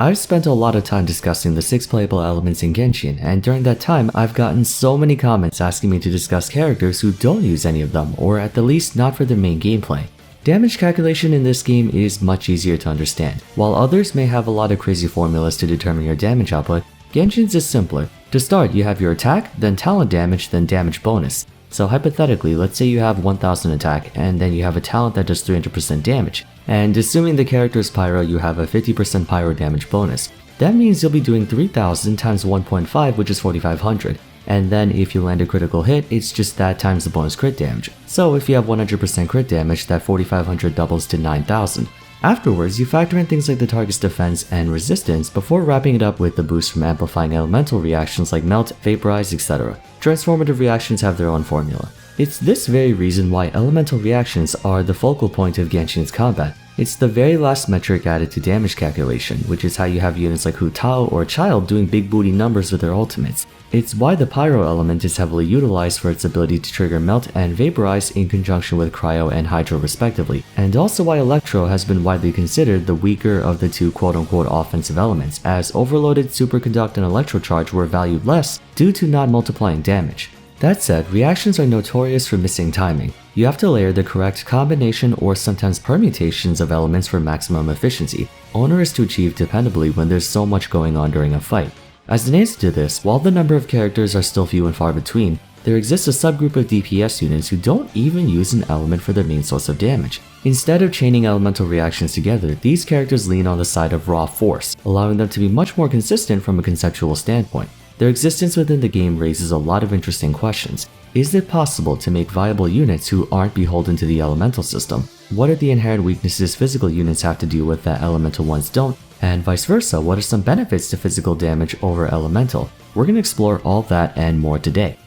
I've spent a lot of time discussing the 6 playable elements in Genshin, and during that time, I've gotten so many comments asking me to discuss characters who don't use any of them, or at the least not for their main gameplay. Damage calculation in this game is much easier to understand. While others may have a lot of crazy formulas to determine your damage output, Genshin's is simpler. To start, you have your attack, then talent damage, then damage bonus. So hypothetically, let's say you have 1000 attack, and then you have a talent that does 300% damage. And assuming the character is Pyro, you have a 50% Pyro damage bonus. That means you'll be doing 3000 times 1.5, which is 4500. And then if you land a critical hit, it's just that times the bonus crit damage. So if you have 100% crit damage, that 4500 doubles to 9000. Afterwards, you factor in things like the target's defense and resistance before wrapping it up with the boost from amplifying elemental reactions like melt, vaporize, etc. Transformative reactions have their own formula. It's this very reason why elemental reactions are the focal point of Genshin's combat. It's the very last metric added to damage calculation, which is how you have units like Hu Tao or Child doing big booty numbers with their ultimates. It's why the Pyro element is heavily utilized for its ability to trigger Melt and Vaporize in conjunction with Cryo and Hydro respectively, and also why Electro has been widely considered the weaker of the two quote-unquote offensive elements, as Overloaded, Superconduct, and Electrocharge were valued less due to not multiplying damage. That said, reactions are notorious for missing timing. You have to layer the correct combination or sometimes permutations of elements for maximum efficiency, onerous to achieve dependably when there's so much going on during a fight. As an answer to this, while the number of characters are still few and far between, there exists a subgroup of DPS units who don't even use an element for their main source of damage. Instead of chaining elemental reactions together, these characters lean on the side of raw force, allowing them to be much more consistent from a conceptual standpoint. Their existence within the game raises a lot of interesting questions. Is it possible to make viable units who aren't beholden to the elemental system? What are the inherent weaknesses physical units have to deal with that elemental ones don't? And vice versa, what are some benefits to physical damage over elemental? We're going to explore all that and more today.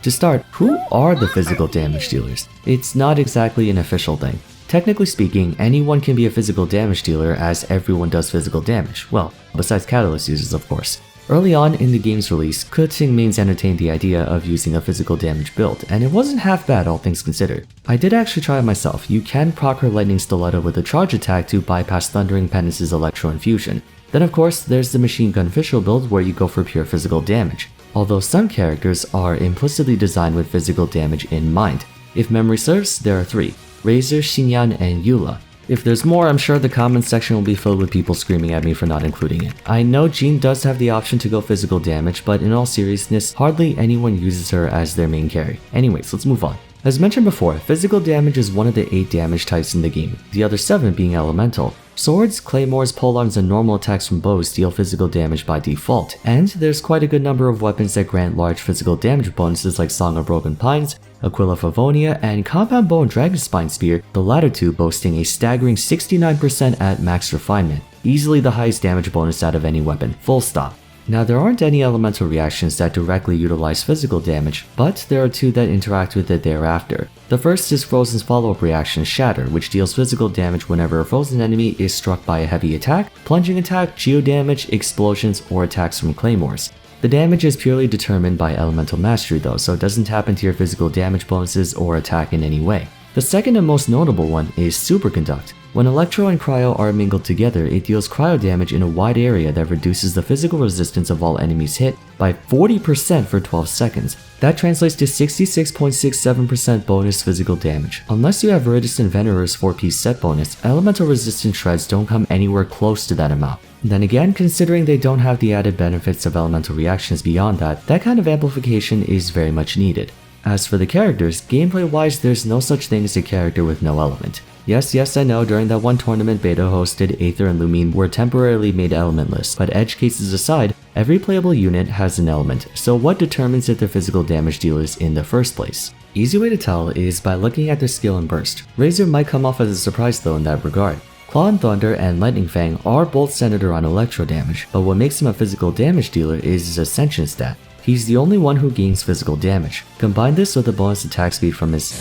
To start, who are the physical damage dealers? It's not exactly an official thing. Technically speaking, anyone can be a physical damage dealer as everyone does physical damage. Well, besides Catalyst users of course. Early on in the game's release, Kuting mains entertained the idea of using a physical damage build, and it wasn't half bad all things considered. I did actually try it myself. You can proc her Lightning Stiletto with a charge attack to bypass Thundering Penance's Electro Infusion. Then of course, there's the Machine Gun Official build where you go for pure physical damage. Although some characters are implicitly designed with physical damage in mind. If memory serves, there are 3, Razor, Xinyan, and Eula. If there's more, I'm sure the comments section will be filled with people screaming at me for not including it. I know Jean does have the option to go physical damage, but in all seriousness, hardly anyone uses her as their main carry. Anyways, let's move on. As mentioned before, physical damage is one of the 8 damage types in the game, the other 7 being elemental. Swords, claymores, polearms, and normal attacks from bows deal physical damage by default, and there's quite a good number of weapons that grant large physical damage bonuses like Song of Broken Pines, Aquila Favonia, and Compound Bow and Dragon Spine Spear, the latter two boasting a staggering 69% at max refinement, easily the highest damage bonus out of any weapon, full stop. Now there aren't any elemental reactions that directly utilize physical damage, but there are 2 that interact with it thereafter. The first is Frozen's follow-up reaction Shatter, which deals physical damage whenever a frozen enemy is struck by a heavy attack, plunging attack, geo damage, explosions, or attacks from claymores. The damage is purely determined by elemental mastery though, so it doesn't tap into your physical damage bonuses or attack in any way. The second and most notable one is Superconduct. When Electro and Cryo are mingled together, it deals cryo damage in a wide area that reduces the physical resistance of all enemies hit by 40% for 12 seconds. That translates to 66.67% bonus physical damage. Unless you have Viridescent Venerer's 4-piece set bonus, elemental resistance shreds don't come anywhere close to that amount. Then again, considering they don't have the added benefits of elemental reactions beyond that, that kind of amplification is very much needed. As for the characters, gameplay-wise there's no such thing as a character with no element. Yes, I know during that one tournament beta hosted, Aether and Lumine were temporarily made elementless, but edge cases aside, every playable unit has an element, so what determines if they're physical damage dealers in the first place? Easy way to tell is by looking at their skill and burst. Razor might come off as a surprise though in that regard. Claw and Thunder and Lightning Fang are both centered around electro damage, but what makes him a physical damage dealer is his Ascension stat. He's the only one who gains physical damage. Combine this with a bonus attack speed from his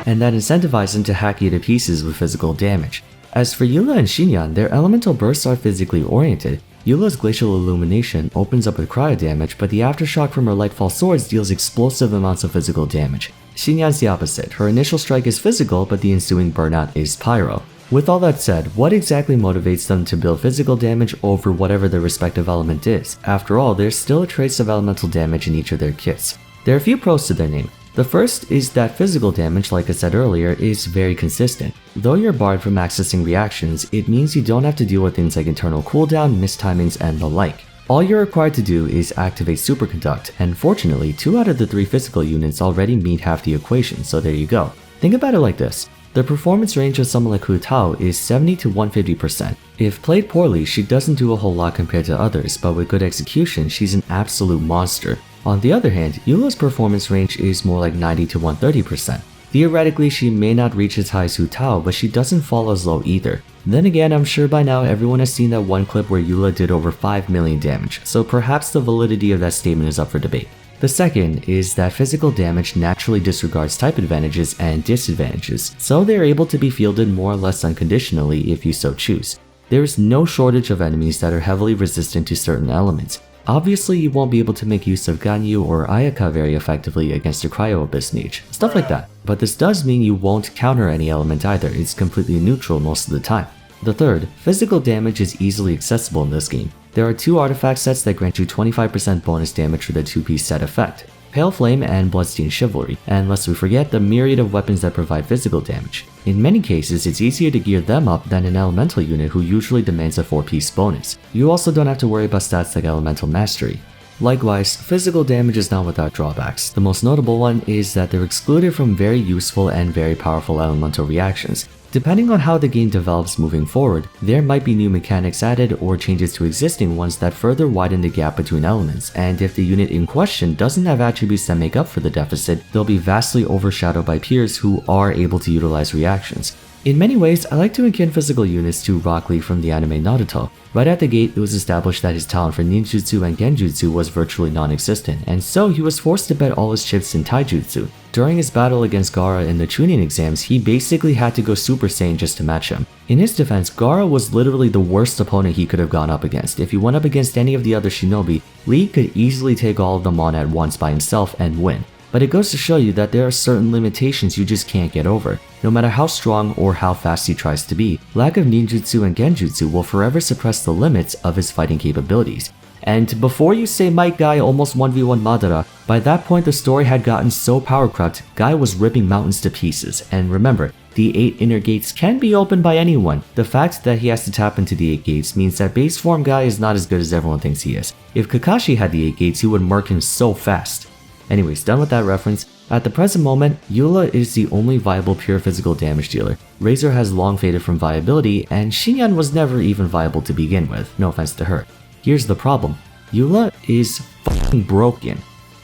and that incentivizes him to hack you to pieces with physical damage. As for Eula and Xinyan, their elemental bursts are physically oriented. Eula's Glacial Illumination opens up with cryo damage, but the aftershock from her Lightfall swords deals explosive amounts of physical damage. Xinyan's the opposite. Her initial strike is physical, but the ensuing burnout is pyro. With all that said, what exactly motivates them to build physical damage over whatever their respective element is? After all, there's still a trace of elemental damage in each of their kits. There are a few pros to their name. The first is that physical damage, like I said earlier, is very consistent. Though you're barred from accessing reactions, it means you don't have to deal with things like internal cooldown, mistimings, and the like. All you're required to do is activate Superconduct, and fortunately, 2 out of the 3 physical units already meet half the equation, so there you go. Think about it like this. The performance range of someone like Hu Tao is 70 to 150%. If played poorly, she doesn't do a whole lot compared to others, but with good execution, she's an absolute monster. On the other hand, Eula's performance range is more like 90 to 130%. Theoretically, she may not reach as high as Hu Tao, but she doesn't fall as low either. Then again, I'm sure by now everyone has seen that one clip where Eula did over 5 million damage, so perhaps the validity of that statement is up for debate. The second is that physical damage naturally disregards type advantages and disadvantages, so they are able to be fielded more or less unconditionally if you so choose. There is no shortage of enemies that are heavily resistant to certain elements. Obviously, you won't be able to make use of Ganyu or Ayaka very effectively against a Cryo Abyss Mage, stuff like that. But this does mean you won't counter any element either, it's completely neutral most of the time. The third, physical damage is easily accessible in this game. There are 2 artifact sets that grant you 25% bonus damage for the 2-piece set effect, Pale Flame and Bloodstained Chivalry, and lest we forget the myriad of weapons that provide physical damage. In many cases, it's easier to gear them up than an elemental unit who usually demands a 4-piece bonus. You also don't have to worry about stats like Elemental Mastery. Likewise, physical damage is not without drawbacks. The most notable one is that they're excluded from very useful and very powerful elemental reactions. Depending on how the game develops moving forward, there might be new mechanics added or changes to existing ones that further widen the gap between elements, and if the unit in question doesn't have attributes that make up for the deficit, they'll be vastly overshadowed by peers who are able to utilize reactions. In many ways, I like to akin physical units to Rock Lee from the anime Naruto. Right at the gate, it was established that his talent for ninjutsu and genjutsu was virtually non-existent, and so he was forced to bet all his chips in taijutsu. During his battle against Gaara in the Chunin exams, he basically had to go Super Saiyan just to match him. In his defense, Gaara was literally the worst opponent he could have gone up against. If he went up against any of the other shinobi, Lee could easily take all of them on at once by himself and win. But it goes to show you that there are certain limitations you just can't get over. No matter how strong or how fast he tries to be, lack of ninjutsu and genjutsu will forever suppress the limits of his fighting capabilities. And before you say Might Guy almost 1v1 Madara, by that point the story had gotten so power crept, Guy was ripping mountains to pieces. And remember, the 8 inner gates can be opened by anyone. The fact that he has to tap into the 8 gates means that base form Guy is not as good as everyone thinks he is. If Kakashi had the 8 gates, he would murk him so fast. Anyways, done with that reference. At the present moment, Eula is the only viable pure physical damage dealer. Razor has long faded from viability, and Xinyan was never even viable to begin with, no offense to her. Here's the problem. Eula is fucking broken.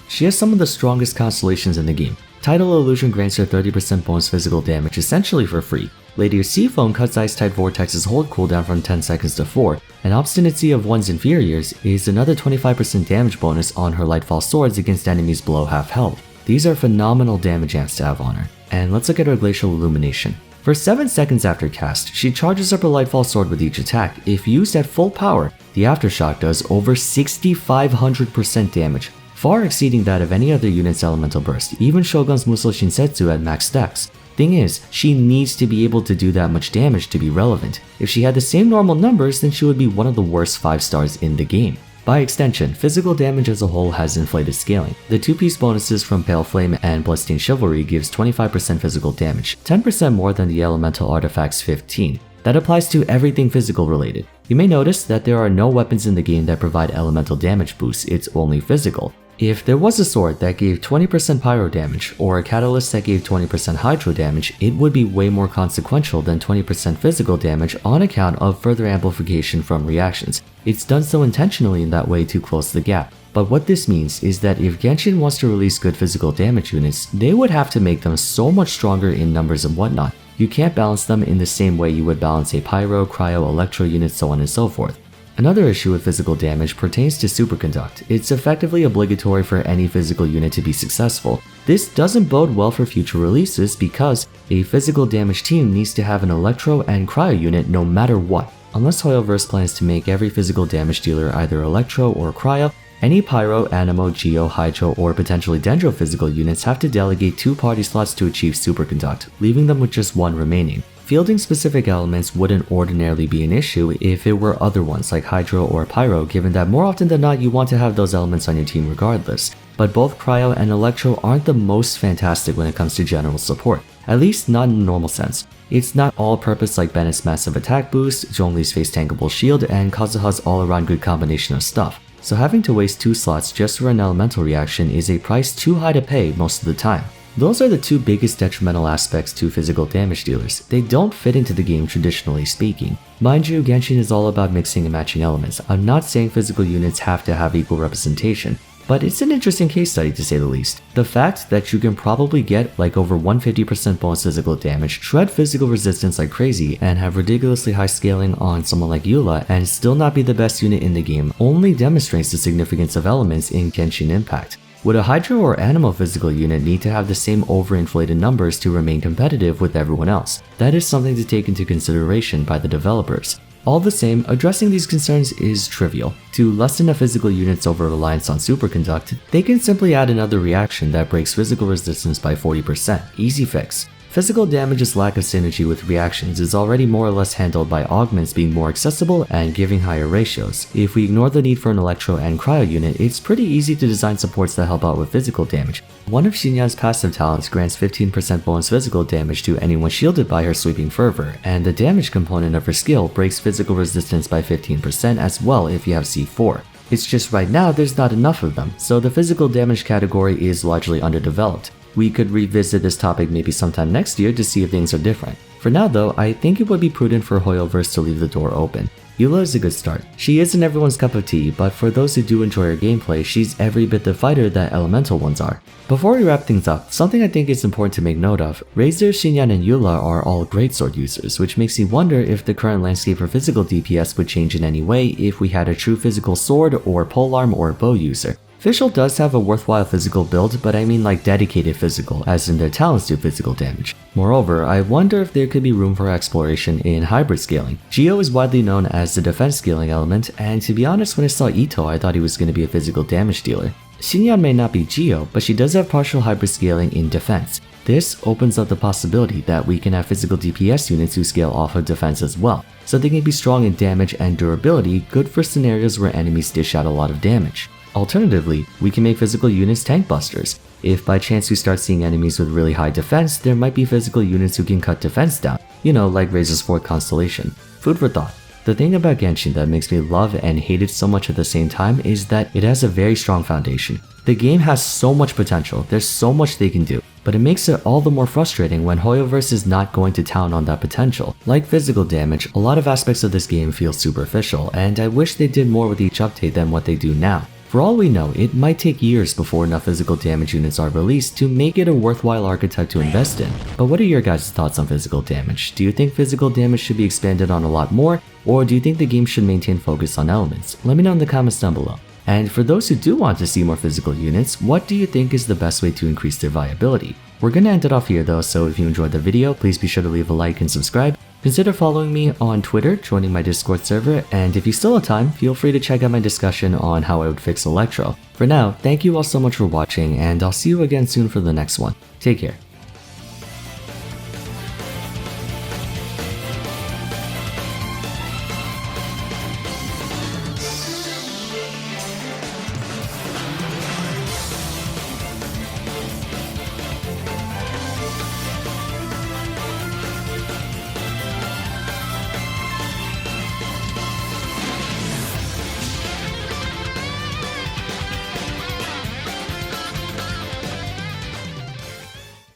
She has some of the strongest constellations in the game. Tidal Illusion grants her 30% bonus physical damage essentially for free. Lady Seafoam cuts Ice-type Vortex's hold cooldown from 10 seconds to 4, and Obstinacy of one's inferiors is another 25% damage bonus on her Lightfall swords against enemies below half health. These are phenomenal damage amps to have on her. And let's look at her Glacial Illumination. For 7 seconds after cast, she charges up her Lightfall sword with each attack. If used at full power, the Aftershock does over 6,500% damage, far exceeding that of any other unit's elemental burst, even Shogun's Musou Shinsetsu at max stacks. Thing is, she needs to be able to do that much damage to be relevant. If she had the same normal numbers, then she would be one of the worst 5 stars in the game. By extension, physical damage as a whole has inflated scaling. The 2-piece bonuses from Pale Flame and Bloodstained Chivalry gives 25% physical damage, 10% more than the elemental artifact's 15. That applies to everything physical related. You may notice that there are no weapons in the game that provide elemental damage boosts, it's only physical. If there was a sword that gave 20% pyro damage, or a catalyst that gave 20% hydro damage, it would be way more consequential than 20% physical damage on account of further amplification from reactions. It's done so intentionally in that way to close the gap. But what this means is that if Genshin wants to release good physical damage units, they would have to make them so much stronger in numbers and whatnot. You can't balance them in the same way you would balance a pyro, cryo, electro unit, so on and so forth. Another issue with physical damage pertains to Superconduct. It's effectively obligatory for any physical unit to be successful. This doesn't bode well for future releases because a physical damage team needs to have an electro and cryo unit no matter what. Unless Hoyoverse plans to make every physical damage dealer either electro or cryo, any pyro, animo, geo, hydro, or potentially dendro physical units have to delegate 2 party slots to achieve Superconduct, leaving them with just 1 remaining. Fielding specific elements wouldn't ordinarily be an issue if it were other ones like Hydro or Pyro, given that more often than not you want to have those elements on your team regardless. But both Cryo and Electro aren't the most fantastic when it comes to general support, at least not in the normal sense. It's not all-purpose like Bennett's massive attack boost, Zhongli's face tankable shield, and Kazuha's all-around good combination of stuff. So having to waste 2 slots just for an elemental reaction is a price too high to pay most of the time. Those are the 2 biggest detrimental aspects to physical damage dealers. They don't fit into the game traditionally speaking. Mind you, Genshin is all about mixing and matching elements. I'm not saying physical units have to have equal representation, but it's an interesting case study to say the least. The fact that you can probably get like over 150% bonus physical damage, shred physical resistance like crazy, and have ridiculously high scaling on someone like Eula and still not be the best unit in the game only demonstrates the significance of elements in Genshin Impact. Would a Hydro or Animal physical unit need to have the same overinflated numbers to remain competitive with everyone else? That is something to take into consideration by the developers. All the same, addressing these concerns is trivial. To lessen a physical unit's over-reliance on Superconduct, they can simply add another reaction that breaks physical resistance by 40%. Easy fix. Physical damage's lack of synergy with reactions is already more or less handled by augments being more accessible and giving higher ratios. If we ignore the need for an Electro and Cryo unit, it's pretty easy to design supports that help out with physical damage. One of Xinyan's passive talents grants 15% bonus physical damage to anyone shielded by her Sweeping Fervor, and the damage component of her skill breaks physical resistance by 15% as well if you have C4. It's just right now there's not enough of them, so the physical damage category is largely underdeveloped. We could revisit this topic maybe sometime next year to see if things are different. For now though, I think it would be prudent for Hoyoverse to leave the door open. Eula is a good start. She isn't everyone's cup of tea, but for those who do enjoy her gameplay, she's every bit the fighter that elemental ones are. Before we wrap things up, something I think is important to make note of, Razor, Xinyan, and Eula are all greatsword users, which makes me wonder if the current landscape for physical DPS would change in any way if we had a true physical sword or polearm or bow user. Fischl does have a worthwhile physical build, but I mean like dedicated physical, as in their talents do physical damage. Moreover, I wonder if there could be room for exploration in hybrid scaling. Geo is widely known as the defense scaling element, and to be honest, when I saw Ito, I thought he was going to be a physical damage dealer. Xinyan may not be Geo, but she does have partial hybrid scaling in defense. This opens up the possibility that we can have physical DPS units who scale off of defense as well, so they can be strong in damage and durability, good for scenarios where enemies dish out a lot of damage. Alternatively, we can make physical units tank busters. If by chance we start seeing enemies with really high defense, there might be physical units who can cut defense down, like Razor's 4th Constellation. Food for thought. The thing about Genshin that makes me love and hate it so much at the same time is that it has a very strong foundation. The game has so much potential, there's so much they can do, but it makes it all the more frustrating when Hoyoverse is not going to town on that potential. Like physical damage, a lot of aspects of this game feel superficial, and I wish they did more with each update than what they do now. For all we know, it might take years before enough physical damage units are released to make it a worthwhile archetype to invest in. But what are your guys' thoughts on physical damage? Do you think physical damage should be expanded on a lot more, or do you think the game should maintain focus on elements? Let me know in the comments down below. And for those who do want to see more physical units, what do you think is the best way to increase their viability? We're gonna end it off here though, so if you enjoyed the video, please be sure to leave a like and subscribe. Consider following me on Twitter, joining my Discord server, and if you still have time, feel free to check out my discussion on how I would fix Electro. For now, thank you all so much for watching, and I'll see you again soon for the next one. Take care.